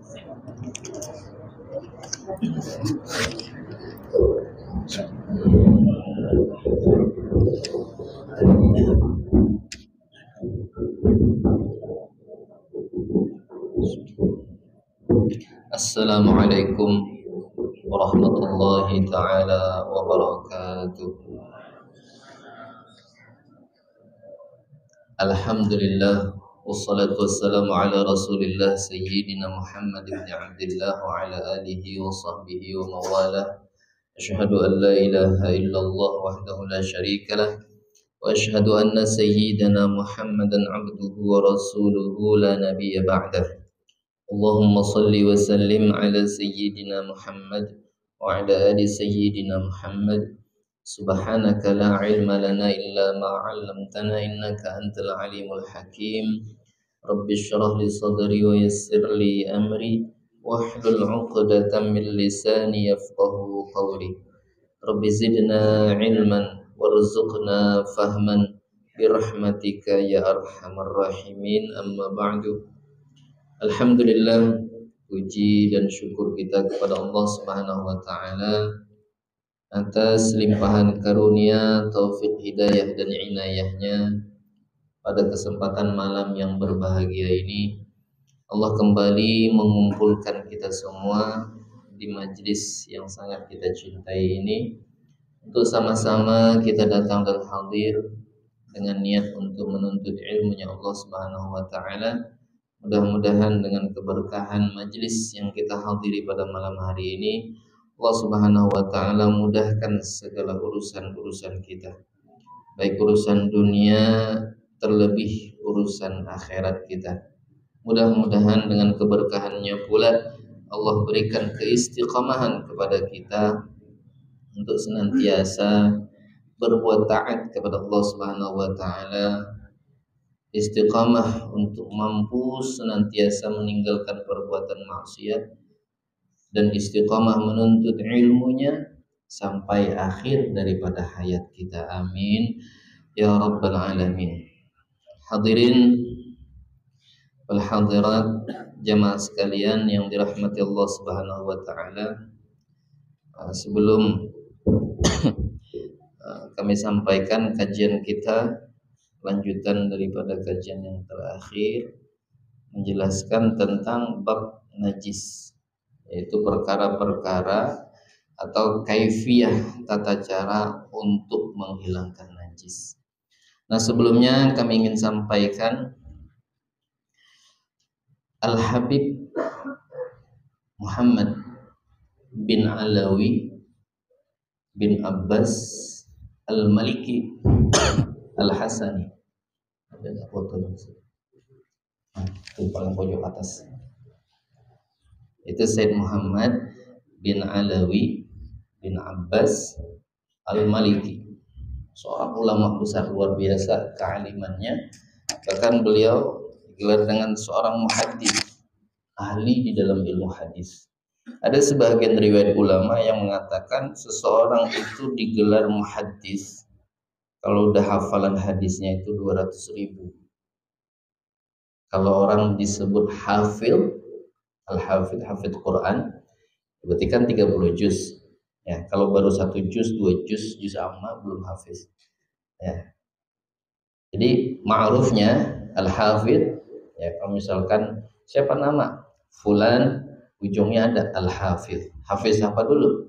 Assalamualaikum warahmatullahi taala wabarakatuh. Alhamdulillah wassalatu wassalamu ala Rasulillah sayyidina Muhammad ibn Abdullah wa ala alihi wa sahbihi wa mawalah. Asyhadu an la ilaha illallah wahdahu la syarika lah wa asyhadu anna sayyidina Muhammadan abduhu wa rasuluhu la nabiyya ba'dah. Allahumma salli wa sallim ala sayyidina Muhammad wa ala ali sayyidina Muhammad. Subhanaka la ilma lana illa ma 'allamtana innaka antal alimul hakim. Rabbi shrah li sadri wa yassir li amri wahlul 'uqdatam min lisani yafqahu qawli. Rabbi zidna ilman warzuqna fahman birahmatika ya arhamar rahimin. Amma ba'du. Alhamdulillah, puji dan syukur kita kepada Allah Subhanahu wa taala atas limpahan karunia, taufik, hidayah dan inayahnya. Pada kesempatan malam yang berbahagia ini, Allah kembali mengumpulkan kita semua di majlis yang sangat kita cintai ini untuk sama-sama kita datang dan hadir dengan niat untuk menuntut ilmunya Allah Subhanahu wa taala. Mudah-mudahan dengan keberkahan majlis yang kita hadiri pada malam hari ini, Allah Subhanahu wa taala mudahkan segala urusan-urusan kita, baik urusan dunia terlebih urusan akhirat kita. Mudah-mudahan dengan keberkahannya pula Allah berikan keistiqamahan kepada kita untuk senantiasa berbuat taat kepada Allah Subhanahu wa taala, istiqamah untuk mampu senantiasa meninggalkan perbuatan maksiat, dan istiqamah menuntut ilmunya sampai akhir daripada hayat kita. Amin ya rabbal alamin. Hadirin wal hadirat, jamaah sekalian yang dirahmati Allah Subhanahu wa taala, sebelum kami sampaikan kajian kita, lanjutan daripada kajian yang terakhir, menjelaskan tentang bab najis, yaitu perkara-perkara atau kaifiyah, tata cara untuk menghilangkan najis. Nah, sebelumnya kami ingin sampaikan Al-Habib Muhammad bin Alawi bin Abbas Al-Maliki Al-Hasani, ada foto itu paling pojok atas. Itu Said Muhammad bin Alawi bin Abbas Al-Maliki, seorang ulama besar luar biasa kealimannya. Bahkan beliau digelar dengan seorang muhaddis, ahli di dalam ilmu hadis. Ada sebagian riwayat ulama yang mengatakan seseorang itu digelar muhaddis kalau udah hafalan hadisnya itu 200.000. Kalau orang disebut hafil, al-hafid, hafid Quran, berarti kan 30 juz. Ya, kalau baru 1 juz, 2 juz, juz amma belum hafiz. Ya. Jadi ma'rufnya al-hafid, ya, kalau misalkan siapa nama? Fulan, ujungnya ada al-hafid. Hafiz apa dulu?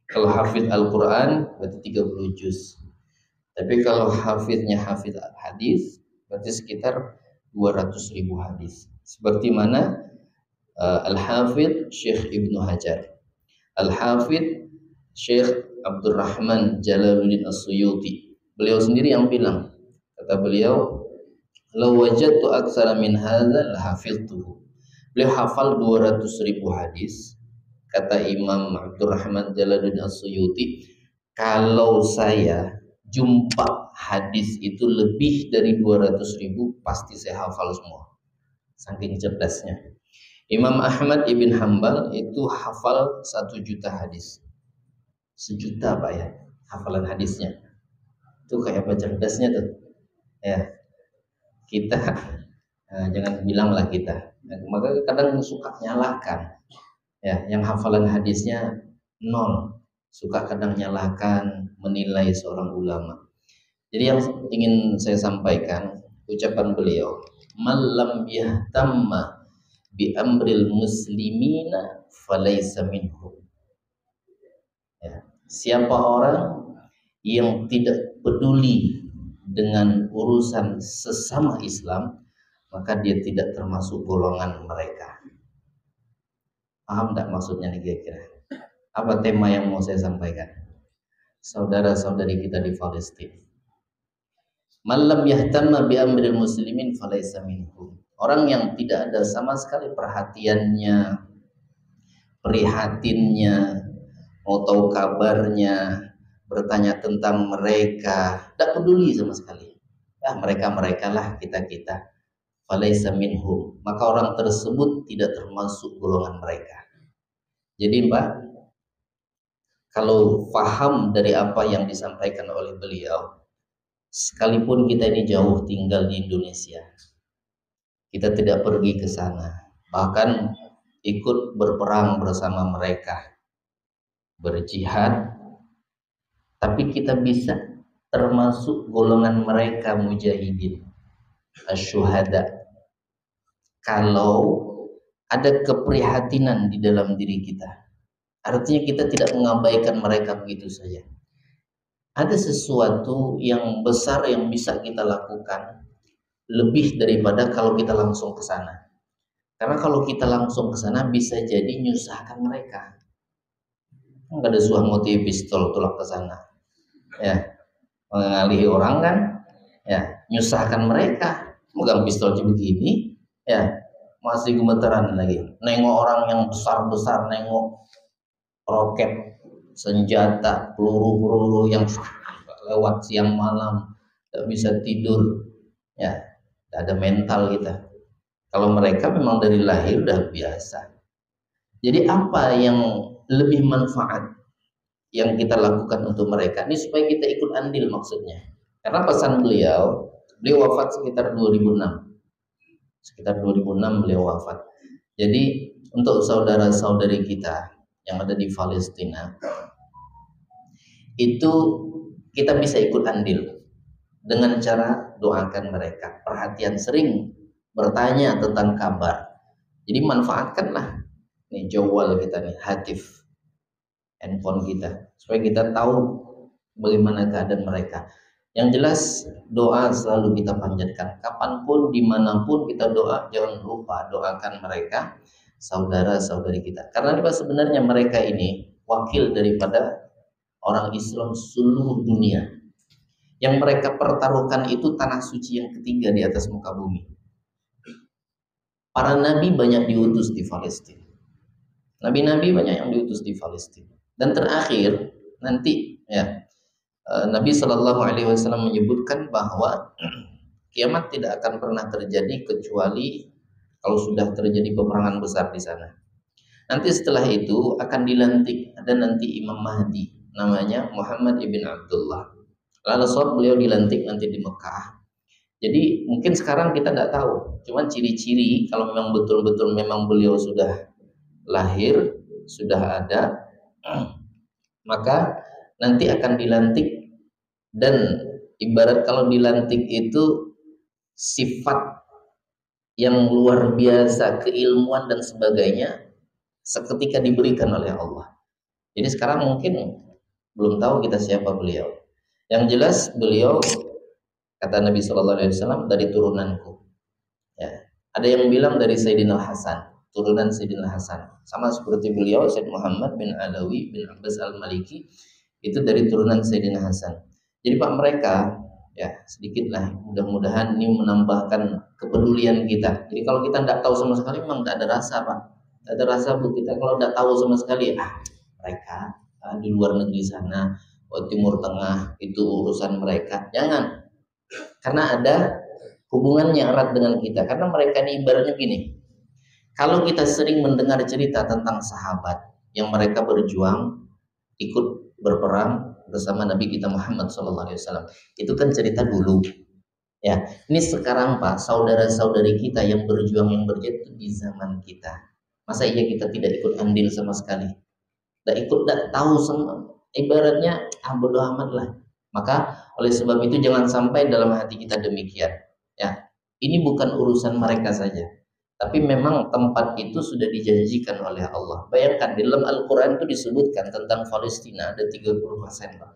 Kalau hafid Al-Quran berarti 30 juz. Tapi kalau hafidnya hafid hadis, berarti sekitar 200.000 hadis. Seperti mana Al-Hafid Syekh Ibnu Hajar, Al-Hafid Syekh Abdurrahman Jalaluddin As-Suyuti. Beliau sendiri yang bilang, kata beliau, "Law wajadtu aktsara min hadza la hafidtuhu." Beliau hafal 200.000 hadis. Kata Imam Abdurrahman Jalaluddin As-Suyuti, kalau saya jumpa hadis itu lebih dari 200.000, pasti saya hafal semua. Saking cerdasnya. Imam Ahmad ibn Hanbal itu hafal 1 juta hadis. 1 juta Pak ya, hafalan hadisnya. Itu kayak apa cerdasnya tuh. Ya. Kita Nah, jangan bilanglah kita. Nah, maka kadang suka nyalahkan, ya, yang hafalan hadisnya nol, suka kadang nyalahkan, menilai seorang ulama. Jadi yang ingin saya sampaikan, ucapan beliau, "Malam yahtamma bi amril muslimina falaysa minhum." Ya. Siapa orang yang tidak peduli dengan urusan sesama Islam, maka dia tidak termasuk golongan mereka. Paham tak maksudnya nih kira-kira? Apa tema yang mau saya sampaikan? Saudara-saudari kita di Palestina. Malam yahtamma bi amril muslimin falaysa minhum. Orang yang tidak ada sama sekali perhatiannya, prihatinnya, mau tahu kabarnya, bertanya tentang mereka, tidak peduli sama sekali. Ya, mereka lah, kita. Falaysa minhum. Maka orang tersebut tidak termasuk golongan mereka. Jadi Mbak, kalau paham dari apa yang disampaikan oleh beliau, sekalipun kita ini jauh tinggal di Indonesia, kita tidak pergi ke sana, bahkan ikut berperang bersama mereka, berjihad, tapi kita bisa termasuk golongan mereka mujahidin, asyuhada, kalau ada keprihatinan di dalam diri kita. Artinya kita tidak mengabaikan mereka begitu saja. Ada sesuatu yang besar yang bisa kita lakukan lebih daripada kalau kita langsung ke sana. Karena kalau kita langsung ke sana bisa jadi nyusahkan mereka. Enggak ada suah motif pistol tulak ke sana. Ya, mengalihi orang kan, ya, nyusahkan mereka. Megang pistol begini, ya, masih gemetaran lagi. Nengok orang yang besar-besar, nengok roket, senjata, peluru-peluru yang lewat siang malam, tidak bisa tidur, ya, tidak ada mental kita. Kalau mereka memang dari lahir udah biasa. Jadi apa yang lebih manfaat yang kita lakukan untuk mereka? Ini supaya kita ikut andil maksudnya. Karena pesan beliau wafat sekitar 2006. Sekitar 2006 beliau wafat. Jadi untuk saudara-saudari kita yang ada di Palestina, itu kita bisa ikut andil dengan cara doakan mereka, perhatian, sering bertanya tentang kabar. Jadi manfaatkanlah nih jawal kita nih, hatif, handphone kita, supaya kita tahu bagaimana keadaan mereka. Yang jelas doa selalu kita panjatkan, kapanpun, dimanapun kita doa, jangan lupa doakan mereka, saudara-saudari kita. Karena sebenarnya mereka ini wakil daripada orang Islam seluruh dunia. Yang mereka pertaruhkan itu tanah suci yang ketiga di atas muka bumi. Para nabi banyak diutus di Palestina. Nabi-nabi banyak yang diutus di Palestina. Dan terakhir nanti, ya, Nabi Shallallahu Alaihi Wasallam menyebutkan bahwa kiamat tidak akan pernah terjadi kecuali kalau sudah terjadi peperangan besar di sana. Nanti setelah itu akan dilantik, ada nanti Imam Mahdi, namanya Muhammad ibn Abdullah. Lalu beliau dilantik nanti di Mekah. Jadi mungkin sekarang kita nggak tahu, cuman ciri-ciri kalau memang betul-betul memang beliau sudah lahir, sudah ada, maka nanti akan dilantik. Dan ibarat kalau dilantik itu sifat yang luar biasa, keilmuan dan sebagainya seketika diberikan oleh Allah. Jadi sekarang mungkin belum tahu kita siapa beliau. Yang jelas beliau, kata Nabi Shallallahu Alaihi Wasallam, dari turunanku. Ya. Ada yang bilang dari Sayyidina Hasan, turunan Sayyidina Hasan. Sama seperti beliau, Sayyid Muhammad bin Alawi bin Abbas al-Maliki, itu dari turunan Sayyidina Hasan. Jadi Pak, mereka, ya sedikitlah, mudah-mudahan ini menambahkan kepedulian kita. Jadi kalau kita tidak tahu sama sekali, memang tidak ada rasa Pak. Tidak ada rasa Bu, kita kalau tidak tahu sama sekali, mereka di luar negeri sana, Timur Tengah, itu urusan mereka. Jangan. Karena ada hubungannya erat dengan kita. Karena mereka ini ibaratnya gini. Kalau kita sering mendengar cerita tentang sahabat yang mereka berjuang, ikut berperang bersama Nabi kita Muhammad SAW, itu kan cerita dulu. Ya, ini sekarang Pak, saudara-saudari kita yang berjuang yang berjihad itu di zaman kita. Masa iya kita tidak ikut andil sama sekali? Tidak ikut, tidak tahu sama, ibaratnya bodo amat lah. Maka oleh sebab itu jangan sampai dalam hati kita demikian. Ya, ini bukan urusan mereka saja, tapi memang tempat itu sudah dijanjikan oleh Allah. Bayangkan di dalam Al-Quran itu disebutkan tentang Palestina ada 30%, Pak.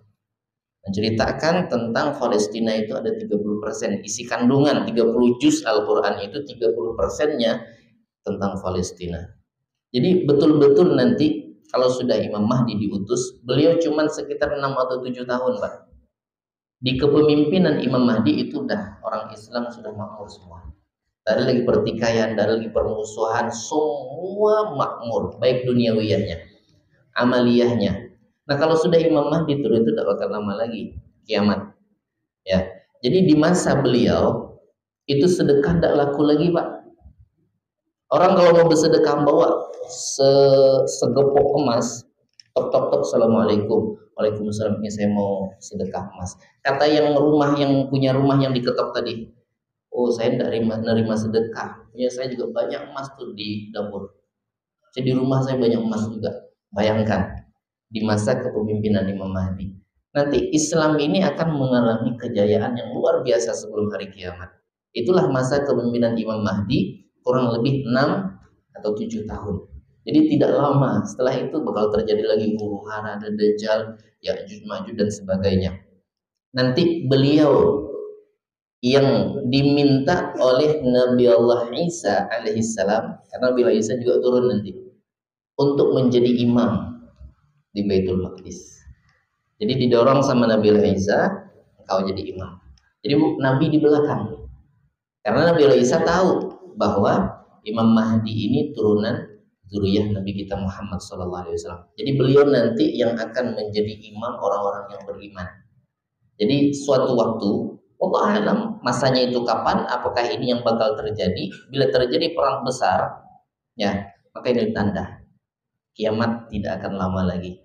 Menceritakan tentang Palestina itu ada 30%. Isi kandungan 30 juz Al-Quran itu 30%-nya tentang Palestina. Jadi betul-betul nanti kalau sudah Imam Mahdi diutus, beliau cuma sekitar 6 atau 7 tahun, Pak. Di kepemimpinan Imam Mahdi itu udah orang Islam sudah makmur semua. Tidak ada lagi pertikaian, tidak ada lagi permusuhan, semua makmur, baik duniawiyahnya, amaliyahnya. Nah kalau sudah Imam Mahdi turun itu tidak bakal lama lagi kiamat. Ya, jadi di masa beliau itu sedekah tidak laku lagi, Pak. Orang kalau mau bersedekah bawa segepok emas, tok tok tok, assalamualaikum, waalaikumsalam, ini saya mau sedekah emas. Kata yang punya rumah yang diketok tadi, oh saya tidak nerima sedekah, punya saya juga banyak emas tuh di dapur. Jadi rumah saya banyak emas juga. Bayangkan di masa kepemimpinan Imam Mahdi. Nanti Islam ini akan mengalami kejayaan yang luar biasa sebelum hari kiamat. Itulah masa kepemimpinan Imam Mahdi, kurang lebih 6 atau 7 tahun. Jadi tidak lama setelah itu bakal terjadi lagi huru hara dan dajjal, Ya'juj Ma'juj dan sebagainya. Nanti beliau yang diminta oleh Nabi Allah Isa alaihissalam, karena Nabi Allah Isa juga turun nanti untuk menjadi imam di Baitul Maqdis. Jadi didorong sama Nabi Isa, engkau jadi imam. Jadi Nabi di belakang. Karena Nabi Isa tahu bahwa Imam Mahdi ini turunan zuriyah Nabi kita Muhammad SAW. Jadi beliau nanti yang akan menjadi imam orang-orang yang beriman. Jadi suatu waktu, Allah alam masanya itu kapan, apakah ini yang bakal terjadi? Bila terjadi perang besar, ya maka ini tanda kiamat tidak akan lama lagi.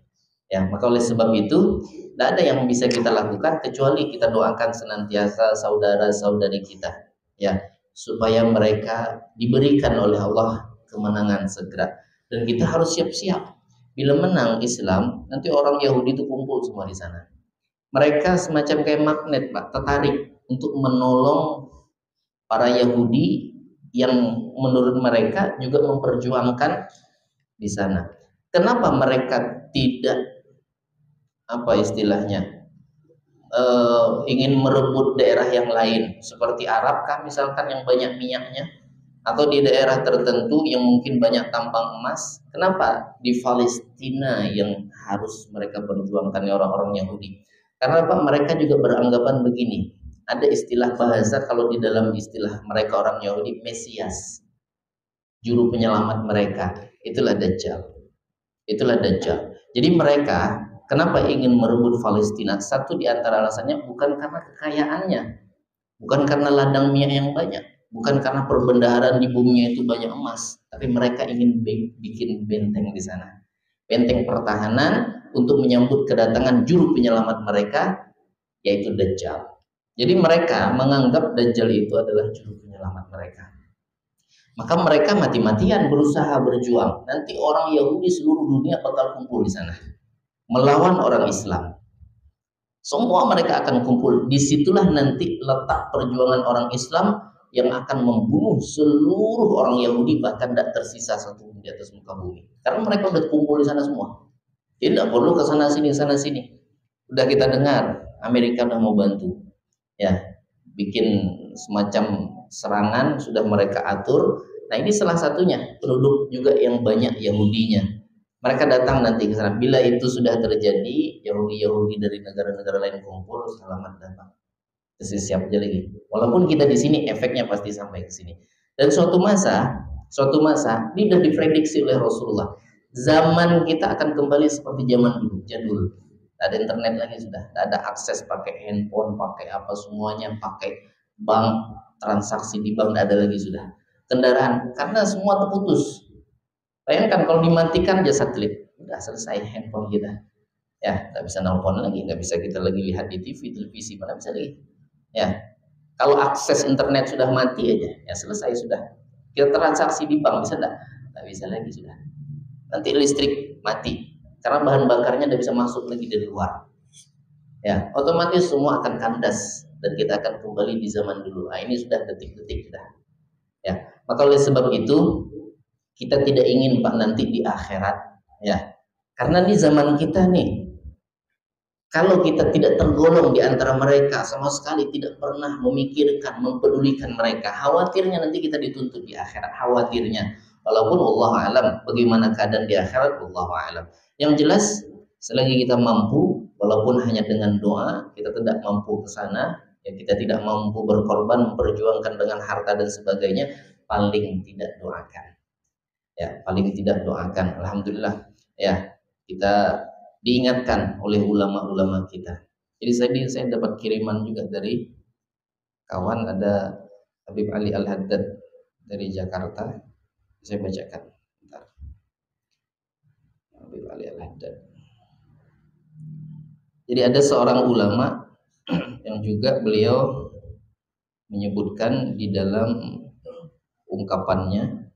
Ya, maka oleh sebab itu tidak ada yang bisa kita lakukan kecuali kita doakan senantiasa saudara-saudari kita, ya, supaya mereka diberikan oleh Allah kemenangan segera. Dan kita harus siap-siap. Bila menang Islam, nanti orang Yahudi itu kumpul semua di sana. Mereka semacam kayak magnet, Pak, tertarik untuk menolong para Yahudi yang menurut mereka juga memperjuangkan di sana. Kenapa mereka tidak ingin merebut daerah yang lain seperti Arab kah misalkan yang banyak minyaknya, atau di daerah tertentu yang mungkin banyak tambang emas? Kenapa di Palestina yang harus mereka perjuangkan orang-orang Yahudi? Karena apa? Mereka juga beranggapan begini, ada istilah bahasa kalau di dalam istilah mereka orang Yahudi, Mesias, juru penyelamat mereka, itulah Dajjal. Jadi mereka kenapa ingin merebut Palestina? Satu di antara alasannya bukan karena kekayaannya, bukan karena ladang minyak yang banyak, bukan karena perbendaharaan di buminya itu banyak emas, tapi mereka ingin bikin benteng di sana, benteng pertahanan untuk menyambut kedatangan juru penyelamat mereka, yaitu Dajjal. Jadi mereka menganggap Dajjal itu adalah juru penyelamat mereka. Maka mereka mati-matian berusaha berjuang. Nanti orang Yahudi seluruh dunia bakal kumpul di sana melawan orang Islam. Semua mereka akan kumpul. Disitulah nanti letak perjuangan orang Islam yang akan membunuh seluruh orang Yahudi, bahkan tidak tersisa satu pun di atas muka bumi. Karena mereka udah kumpul di sana semua. Tidak perlu ke sana sini. Udah kita dengar Amerika udah mau bantu, ya, bikin semacam serangan sudah mereka atur. Nah ini salah satunya, penduduk juga yang banyak Yahudinya. Mereka datang nanti ke sana. Bila itu sudah terjadi, Yahudi dari negara-negara lain kumpul, selamat datang. Siap aja lagi. Walaupun kita di sini efeknya pasti sampai ke sini. Dan suatu masa ini sudah diprediksi oleh Rasulullah. Zaman kita akan kembali seperti zaman dulu, jadul. Tidak ada internet lagi sudah, tidak ada akses pakai handphone, pakai apa semuanya, pakai bank, transaksi di bank tidak ada lagi sudah. Kendaraan, karena semua terputus. Bayangkan kalau dimatikan aja satelit, udah selesai handphone kita. Ya, nggak bisa nelpon lagi, nggak bisa kita lagi lihat di TV, televisi, mana bisa lagi. Ya, Kalau akses internet sudah mati aja, ya selesai sudah. Kita transaksi di bank bisa enggak? Enggak bisa lagi sudah. Nanti listrik mati karena bahan bakarnya tidak bisa masuk lagi dari luar. Ya, otomatis semua akan kandas dan kita akan kembali di zaman dulu. Nah, ini sudah detik-detik sudah. Ya, maka oleh sebab itu kita tidak ingin Pak nanti di akhirat, ya. Karena di zaman kita nih, kalau kita tidak tergolong di antara mereka, sama sekali tidak pernah memikirkan, mempedulikan mereka, khawatirnya nanti kita dituntut di akhirat, khawatirnya. Walaupun Allah alam bagaimana keadaan di akhirat, Allah alam. Yang jelas selagi kita mampu, walaupun hanya dengan doa, kita tidak mampu ke sana, ya kita tidak mampu berkorban, memperjuangkan dengan harta dan sebagainya, paling tidak doakan. Ya, paling tidak doakan. Alhamdulillah, ya kita diingatkan oleh ulama-ulama kita. Jadi saya dapat kiriman juga dari kawan, ada Habib Ali Al-Haddad dari Jakarta. Saya bacakan. Bentar. Habib Ali Al-Haddad. Jadi ada seorang ulama yang juga beliau menyebutkan di dalam ungkapannya,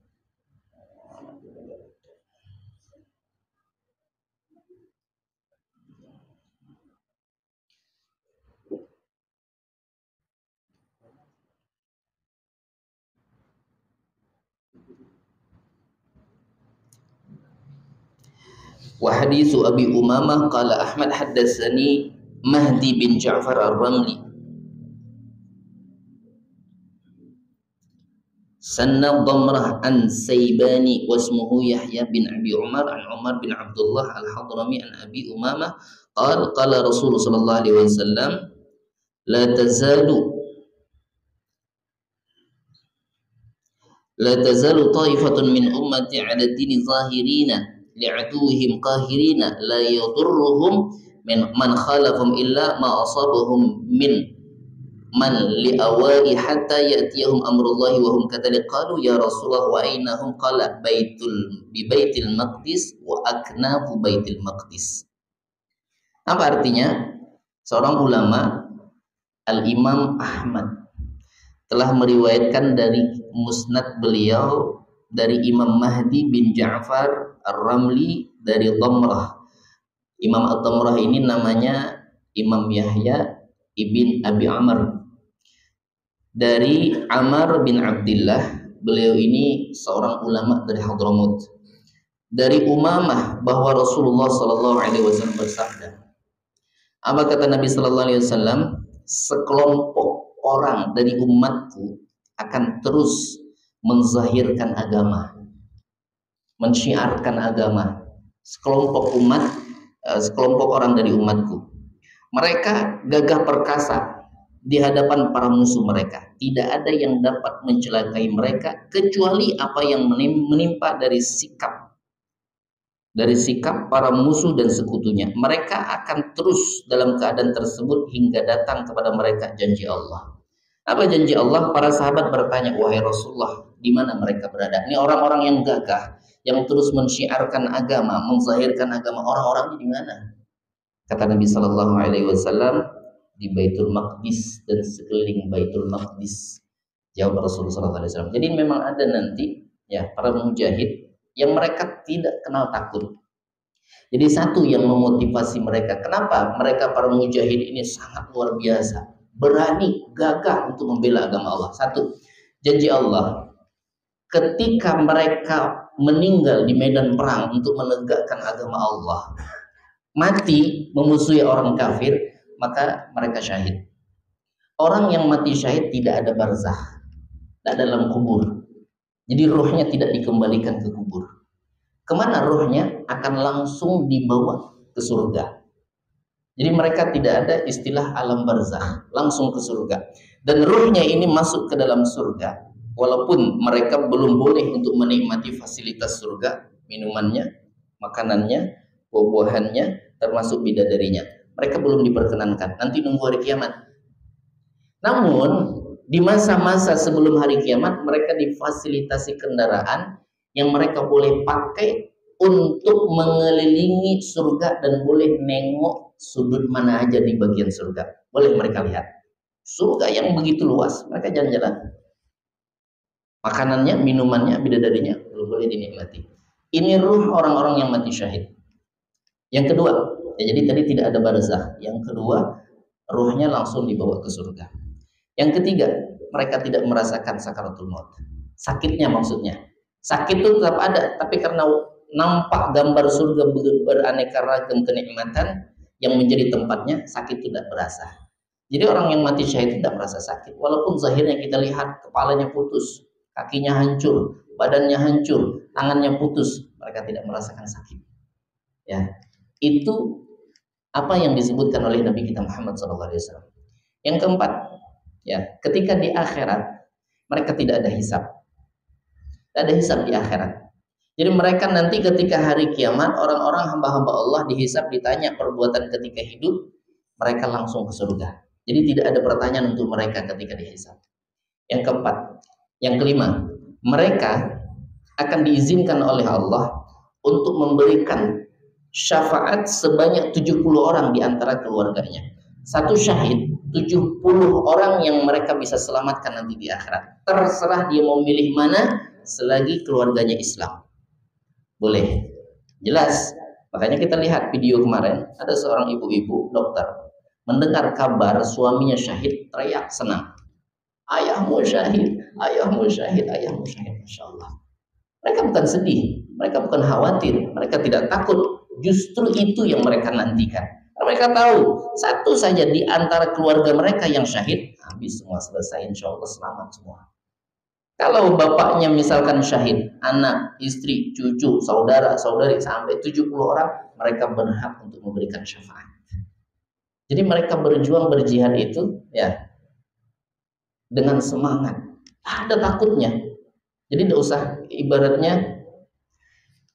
wa haditsu Abi Umamah qala Ahmad haddatsani Mahdi bin Ja'far Ar-Ramli sanna Dhamrah an Saybani wasmuhu Yahya bin Abi Umar an Umar bin Abdullah Al-Hadrami an Abi Umamah qala Rasulullah sallallahu alaihi wasallam la tazalu ta'ifatun min ummati 'ala dini zahirina li'aduwihim qahirina la yadurruhum man khalafum illa ma asabahum min man li'awai hatta ya'tiyahum amrullahi wa hum kadzalik qalu ya Rasulullah wa ainahum qala baitil maqdis wa aknafu baitil maqdis. Apa artinya? Seorang ulama, Al-Imam Ahmad, telah meriwayatkan dari musnad beliau dari Imam Mahdi bin Ja'far Ar-Ramli dari Dhamrah. Imam Ad-Dhamrah ini namanya Imam Yahya ibn Abi Amr. Dari Amr bin Abdullah, beliau ini seorang ulama dari Hadramut. Dari Umamah bahwa Rasulullah sallallahu alaihi wasallam bersabda. Apa kata Nabi sallallahu alaihi wasallam? Sekelompok orang dari umatku akan terus menzahirkan agama, mensyiarkan agama. Sekelompok orang dari umatku, mereka gagah perkasa di hadapan para musuh mereka. Tidak ada yang dapat mencelakai mereka kecuali apa yang menimpa dari sikap para musuh dan sekutunya. Mereka akan terus dalam keadaan tersebut hingga datang kepada mereka janji Allah. Apa janji Allah? Para sahabat bertanya, wahai Rasulullah, di mana mereka berada? Ini orang-orang yang gagah, yang terus mensyiarkan agama, menzahirkan agama. Orang-orangnya di mana? Kata Nabi Sallallahu Alaihi Wasallam, di Baitul Maqdis dan sekeliling Baitul Maqdis. Jawab Rasulullah Sallallahu Alaihi Wasallam. Jadi memang ada nanti ya para mujahid yang mereka tidak kenal takut. Jadi satu yang memotivasi mereka. Kenapa mereka para mujahid ini sangat luar biasa, berani, gagah untuk membela agama Allah. Satu, janji Allah, ketika mereka meninggal di medan perang untuk menegakkan agama Allah, mati memusuhi orang kafir, maka mereka syahid. Orang yang mati syahid tidak ada barzakh, tidak dalam kubur. Jadi ruhnya tidak dikembalikan ke kubur. Kemana ruhnya? Akan langsung dibawa ke surga. Jadi mereka tidak ada istilah alam barzakh, langsung ke surga. Dan ruhnya ini masuk ke dalam surga, walaupun mereka belum boleh untuk menikmati fasilitas surga, minumannya, makanannya, buah-buahannya, termasuk bidadarinya. Mereka belum diperkenankan. Nanti nunggu hari kiamat. Namun di masa-masa sebelum hari kiamat, mereka difasilitasi kendaraan yang mereka boleh pakai untuk mengelilingi surga dan boleh nengok sudut mana aja di bagian surga. Boleh mereka lihat. Surga yang begitu luas, mereka jalan-jalan. Makanannya, minumannya, bidadarinya belum boleh dinikmati. Ini ruh orang-orang yang mati syahid. Yang kedua, ya jadi tadi tidak ada barzakh. Yang kedua, ruhnya langsung dibawa ke surga. Yang ketiga, mereka tidak merasakan sakaratul maut. Sakitnya maksudnya. Sakit itu tetap ada, tapi karena nampak gambar surga beraneka ragam kenikmatan yang menjadi tempatnya, sakit tidak berasa. Jadi orang yang mati syahid tidak merasa sakit. Walaupun zahirnya kita lihat kepalanya putus, kakinya hancur, badannya hancur, tangannya putus, mereka tidak merasakan sakit. Ya, itu apa yang disebutkan oleh Nabi kita Muhammad SAW. Yang keempat, ya, ketika di akhirat mereka tidak ada hisab. Tidak ada hisab di akhirat. Jadi mereka nanti ketika hari kiamat, orang-orang hamba-hamba Allah dihisab, ditanya perbuatan ketika hidup, mereka langsung ke surga. Jadi tidak ada pertanyaan untuk mereka ketika dihisab. Yang keempat, yang kelima, mereka akan diizinkan oleh Allah untuk memberikan syafaat sebanyak 70 orang di antara keluarganya. Satu syahid, 70 orang yang mereka bisa selamatkan nanti di akhirat. Terserah dia mau milih mana, selagi keluarganya Islam. Boleh. Jelas. Makanya kita lihat video kemarin, ada seorang ibu-ibu dokter mendengar kabar suaminya syahid, teriak senang. Ayahmu syahid, ayahmu syahid, ayahmu syahid. Masya Allah. Mereka bukan sedih, mereka bukan khawatir, mereka tidak takut. Justru itu yang mereka nantikan. Karena mereka tahu, satu saja di antara keluarga mereka yang syahid, habis semua, selesai, insya Allah selamat semua. Kalau bapaknya misalkan syahid, anak, istri, cucu, saudara, saudari, sampai 70 orang, mereka berhak untuk memberikan syafaat. Jadi mereka berjuang, berjihad itu ya dengan semangat, ada takutnya. Jadi tidak usah, ibaratnya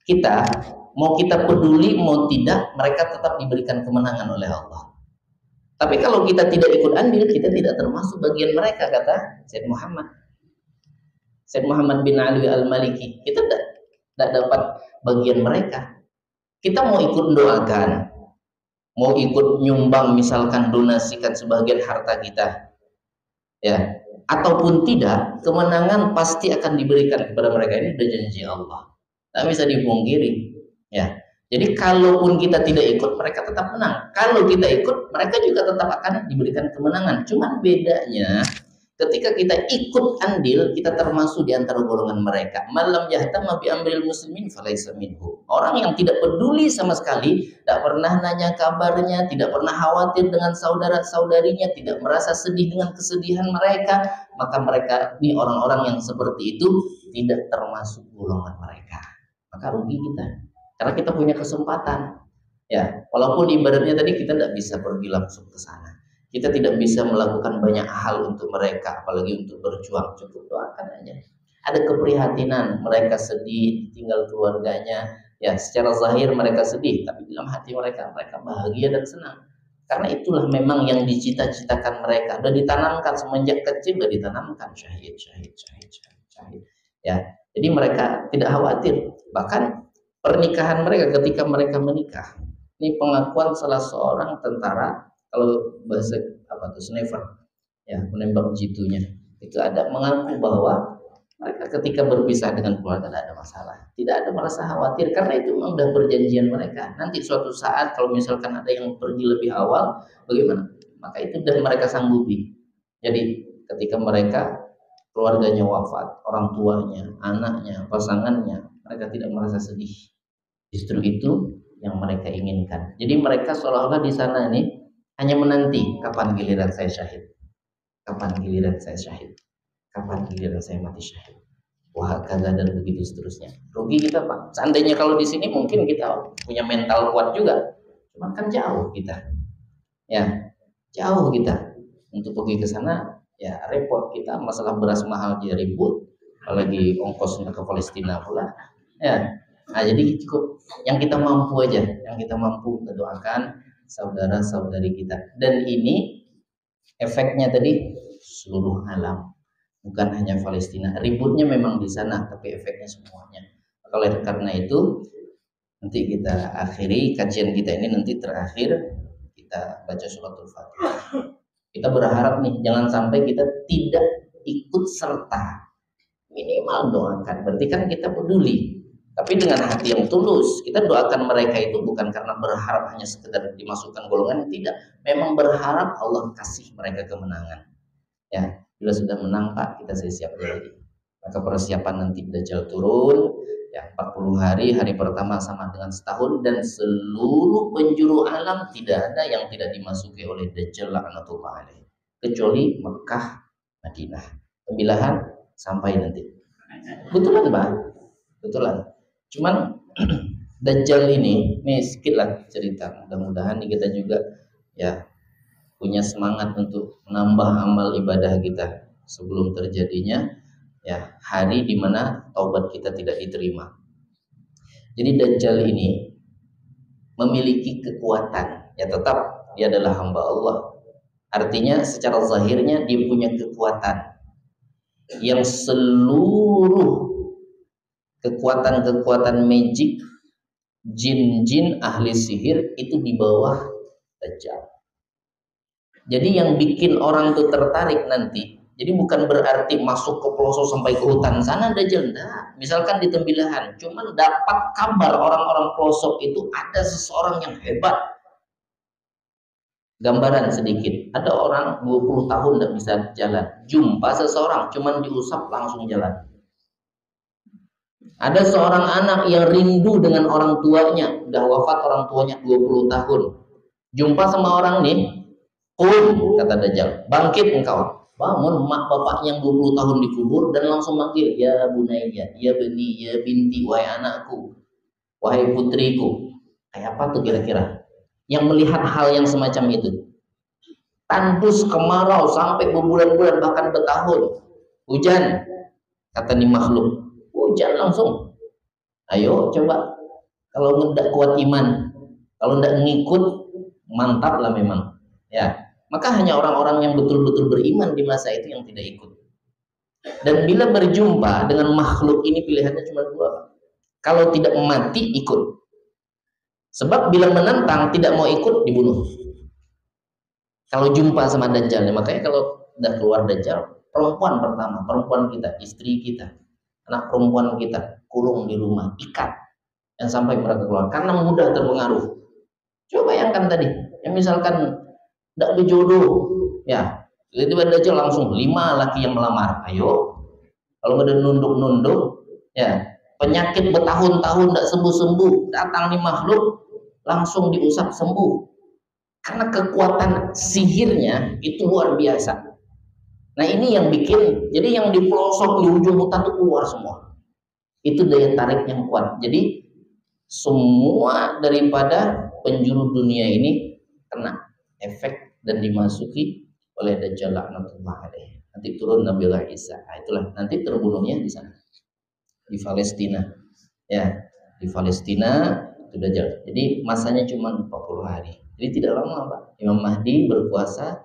kita mau kita peduli mau tidak, mereka tetap diberikan kemenangan oleh Allah. Tapi kalau kita tidak ikut andil, kita tidak termasuk bagian mereka, kata Sayyid Muhammad bin Ali al-Maliki. Kita tidak dapat bagian mereka. Kita mau ikut doakan, mau ikut nyumbang, misalkan donasikan sebagian harta kita, ya, ataupun tidak, kemenangan pasti akan diberikan kepada mereka. Ini sudah janji Allah, tak bisa dipungkiri, ya. Jadi kalaupun kita tidak ikut, mereka tetap menang. Kalau kita ikut, mereka juga tetap akan diberikan kemenangan. Cuman bedanya, ketika kita ikut andil, kita termasuk di antara golongan mereka. Malam yahtama bi amril muslimin falaisa minhu. Orang yang tidak peduli sama sekali, tidak pernah nanya kabarnya, tidak pernah khawatir dengan saudara-saudarinya, tidak merasa sedih dengan kesedihan mereka, maka mereka ini orang-orang yang seperti itu tidak termasuk golongan mereka. Maka rugi kita. Karena kita punya kesempatan. Ya, walaupun ibaratnya tadi kita tidak bisa pergi langsung ke sana. Kita tidak bisa melakukan banyak hal untuk mereka, apalagi untuk berjuang. Cukup doakan aja. Ada keprihatinan, mereka sedih, tinggal keluarganya. Ya, secara zahir mereka sedih, tapi dalam hati mereka bahagia dan senang. Karena itulah memang yang dicita-citakan mereka. Sudah ditanamkan semenjak kecil, sudah ditanamkan syahid. Ya, jadi mereka tidak khawatir. Bahkan pernikahan mereka ketika mereka menikah. Ini pengakuan salah seorang tentara. Kalau bahasa apa tuh, sniper, ya, menembak jitunya, itu ada mengaku bahwa mereka ketika berpisah dengan keluarga tidak ada masalah, tidak ada merasa khawatir, karena itu memang sudah perjanjian mereka. Nanti suatu saat kalau misalkan ada yang pergi lebih awal, bagaimana? Maka itu dan mereka sanggupi. Jadi ketika mereka keluarganya wafat, orang tuanya, anaknya, pasangannya, mereka tidak merasa sedih. Justru itu yang mereka inginkan. Jadi mereka seolah-olah di sana nih hanya menanti kapan giliran saya syahid, kapan giliran saya syahid, kapan giliran saya mati syahid. Wah, dan begitu seterusnya. Rugi kita, Pak. Seandainya kalau di sini mungkin kita punya mental kuat juga, cuman kan jauh kita, ya, jauh kita untuk pergi ke sana, ya repot kita. Masalah beras mahal dia ribut, apalagi ongkosnya ke Palestina pula, ya. Nah, jadi cukup yang kita mampu aja, yang kita mampu kita doakan saudara-saudari kita. Dan ini efeknya tadi seluruh alam, bukan hanya Palestina. Ributnya memang di sana, tapi efeknya semuanya. Oleh karena itu, nanti kita akhiri kajian kita ini, nanti terakhir kita baca suratul Fatihah. Kita berharap nih jangan sampai kita tidak ikut serta, minimal doakan. Berarti kan kita peduli, tapi dengan hati yang tulus. Kita doakan mereka itu bukan karena berharap hanya sekedar dimasukkan golongan, tidak. Memang berharap Allah kasih mereka kemenangan. Ya, bila sudah menang Pak, kita siap lagi. Maka persiapan nanti Dajjal turun, ya 40 hari, hari pertama sama dengan setahun, dan seluruh penjuru alam tidak ada yang tidak dimasuki oleh Dajjal laknatullah alaih, kecuali Mekah, Madinah. Pembelahan sampai nanti. Betulan Pak, betulan. Cuman Dajjal ini sedikit lah cerita. Mudah-mudahan kita juga ya punya semangat untuk menambah amal ibadah kita sebelum terjadinya ya hari di mana taubat kita tidak diterima. Jadi Dajjal ini memiliki kekuatan, ya tetap dia adalah hamba Allah. Artinya secara zahirnya dia punya kekuatan yang seluruh kekuatan-kekuatan magic, jin-jin ahli sihir itu di bawah Dajjal. Jadi yang bikin orang itu tertarik nanti, jadi bukan berarti masuk ke pelosok sampai ke hutan sana Dajjal, enggak. Misalkan di Tembilahan, cuman dapat kabar orang-orang pelosok itu ada seseorang yang hebat. Gambaran sedikit, ada orang 20 tahun tidak bisa jalan, jumpa seseorang cuman diusap langsung jalan. Ada seorang anak yang rindu dengan orang tuanya, udah wafat orang tuanya 20 tahun, jumpa sama orang nih, kata Dajjal, bangkit engkau, bangun mak bapak yang 20 tahun dikubur, dan langsung manggil, ya bunayya, ya bani, ya binti, wahai anakku, wahai putriku. Kayak apa tuh kira-kira yang melihat hal yang semacam itu? Tandus kemarau sampai berbulan-bulan bahkan bertahun, hujan, kata nih makhluk, hujan langsung. Ayo coba, kalau nggak kuat iman, kalau nggak ngikut, mantap lah memang ya. Maka hanya orang-orang yang betul-betul beriman di masa itu yang tidak ikut. Dan bila berjumpa dengan makhluk ini pilihannya cuma dua. Kalau tidak mati, ikut. Sebab bila menentang, tidak mau ikut, dibunuh. Kalau jumpa sama Dajjal, makanya kalau udah keluar Dajjal, perempuan pertama, perempuan kita, istri kita, anak perempuan kita, kurung di rumah, ikat. Yang sampai mereka keluar, karena mudah terpengaruh. Coba bayangkan tadi, yang misalkan tidak berjodoh, ya, tiba-tiba Dajjal langsung 5 laki yang melamar. Ayo, kalau nggak ada nunduk-nunduk, ya, penyakit bertahun-tahun tidak sembuh-sembuh, datang nih makhluk, langsung diusap sembuh. Karena kekuatan sihirnya itu luar biasa. Nah ini yang bikin, jadi yang di pelosok di ujung hutan itu keluar semua. Itu daya tarik yang kuat. Jadi semua daripada penjuru dunia ini kena efek dan dimasuki oleh Dajjal laknatullah alaih. Nanti turun Nabi Isa. Nah, itulah nanti terbunuhnya di sana, di Palestina. Ya, di Palestina itu Dajjal. Jadi masanya cuma 40 hari. Jadi tidak lama Pak. Imam Mahdi berkuasa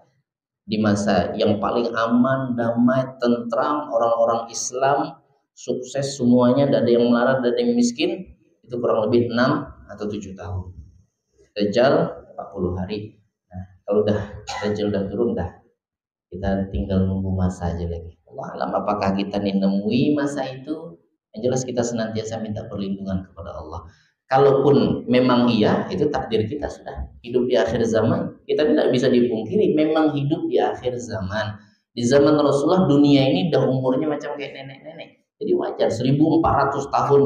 di masa yang paling aman, damai, tentram, orang-orang Islam sukses semuanya, tidak ada yang melarat, tidak ada yang miskin. Itu kurang lebih 6 atau 7 tahun. Dajjal 40 hari. Nah, kalau udah Dajjal udah turun dah, kita tinggal nunggu masa aja lagi. Allah alam apakah kita nih nemui masa itu? Yang jelas kita senantiasa minta perlindungan kepada Allah. Kalaupun memang iya, itu takdir kita sudah hidup di akhir zaman. Kita tidak bisa dipungkiri, memang hidup di akhir zaman. Di zaman Rasulullah dunia ini udah umurnya macam kayak nenek-nenek. Jadi wajar 1400 tahun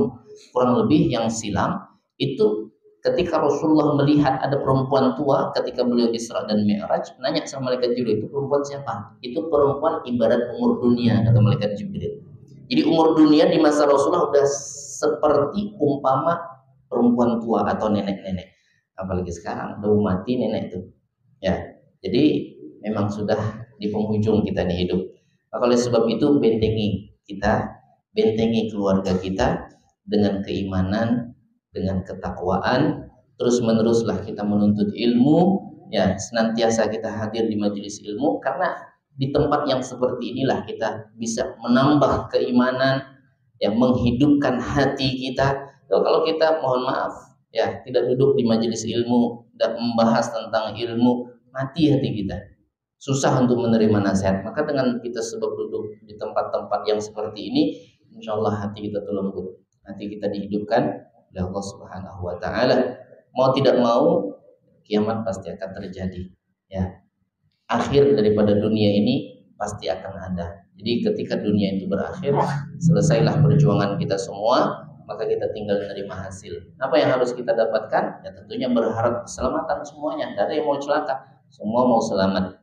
kurang lebih yang silam itu ketika Rasulullah melihat ada perempuan tua ketika beliau Isra dan Mi'raj, nanya sama malaikat Jibril, itu perempuan siapa? Itu perempuan ibarat umur dunia, kata malaikat Jibril. Jadi umur dunia di masa Rasulullah udah seperti umpama perempuan tua atau nenek-nenek. Apalagi sekarang udah mati nenek itu. Ya, jadi memang sudah di penghujung kita nih hidup. Maka oleh sebab itu bentengi kita, bentengi keluarga kita dengan keimanan, dengan ketakwaan, terus meneruslah kita menuntut ilmu, ya senantiasa kita hadir di majelis ilmu, karena di tempat yang seperti inilah kita bisa menambah keimanan, ya menghidupkan hati kita. Kalau kita mohon maaf ya tidak duduk di majelis ilmu dan membahas tentang ilmu, mati hati kita. susah untuk menerima nasihat. Maka dengan kita sebab duduk di tempat-tempat yang seperti ini, insya Allah hati kita tuh lembut, hati kita dihidupkan oleh Allah Subhanahu Wa Taala. Mau tidak mau, kiamat pasti akan terjadi. Ya, akhir daripada dunia ini pasti akan ada. Jadi ketika dunia itu berakhir, selesailah perjuangan kita semua, maka kita tinggal menerima hasil. Apa yang harus kita dapatkan? Ya tentunya berharap keselamatan semuanya. Tidak ada yang mau celaka, semua mau selamat.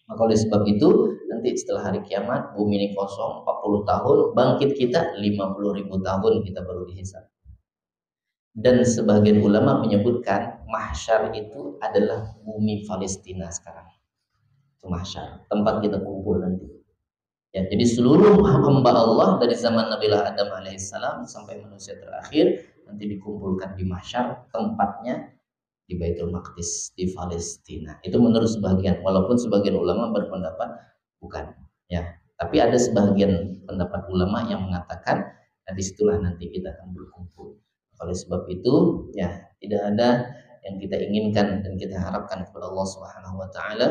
Maka oleh sebab itu, nanti setelah hari kiamat, bumi ini kosong 40 tahun, bangkit kita 50.000 tahun kita baru dihisab. Dan sebagian ulama menyebutkan mahsyar itu adalah bumi Palestina sekarang. Itu mahsyar, tempat kita kumpul nanti. Ya, jadi seluruh hamba Allah dari zaman Nabi Adam alaihissalam sampai manusia terakhir nanti dikumpulkan di mahsyar, tempatnya di Baitul Maqdis di Palestina. Itu menurut sebagian, walaupun sebagian ulama berpendapat bukan. Ya, tapi ada sebagian pendapat ulama yang mengatakan nah, disitulah nanti kita akan berkumpul. Oleh sebab itu, ya tidak ada yang kita inginkan dan kita harapkan kepada Allah Subhanahu Wa Taala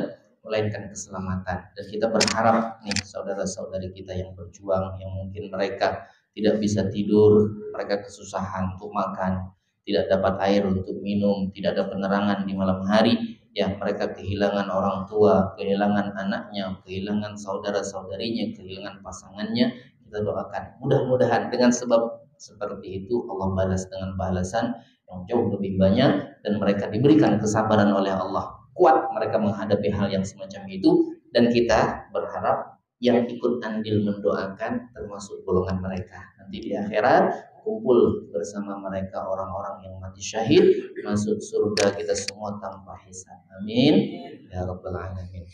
melainkan keselamatan. Dan kita berharap nih saudara-saudari kita yang berjuang, yang mungkin mereka tidak bisa tidur, mereka kesusahan untuk makan, tidak dapat air untuk minum, tidak ada penerangan di malam hari, ya mereka kehilangan orang tua, kehilangan anaknya, kehilangan saudara-saudarinya, kehilangan pasangannya. Kita doakan mudah-mudahan dengan sebab seperti itu Allah balas dengan balasan yang jauh lebih banyak dan mereka diberikan kesabaran oleh Allah, kuat mereka menghadapi hal yang semacam itu, dan kita berharap yang ikut andil mendoakan termasuk golongan mereka nanti di akhirat kumpul bersama mereka orang-orang yang mati syahid masuk surga kita semua tanpa hisab. Amin ya rabbal alamin.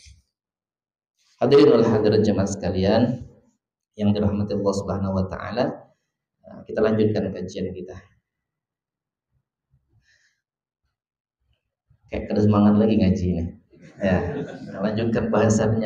Hadirin wal hadirat jemaah sekalian yang dirahmati Allah Subhanahu wa taala, kita lanjutkan kajian kita. Kayak ada semangat lagi ngaji nih. Ya, lanjutkan bahasannya.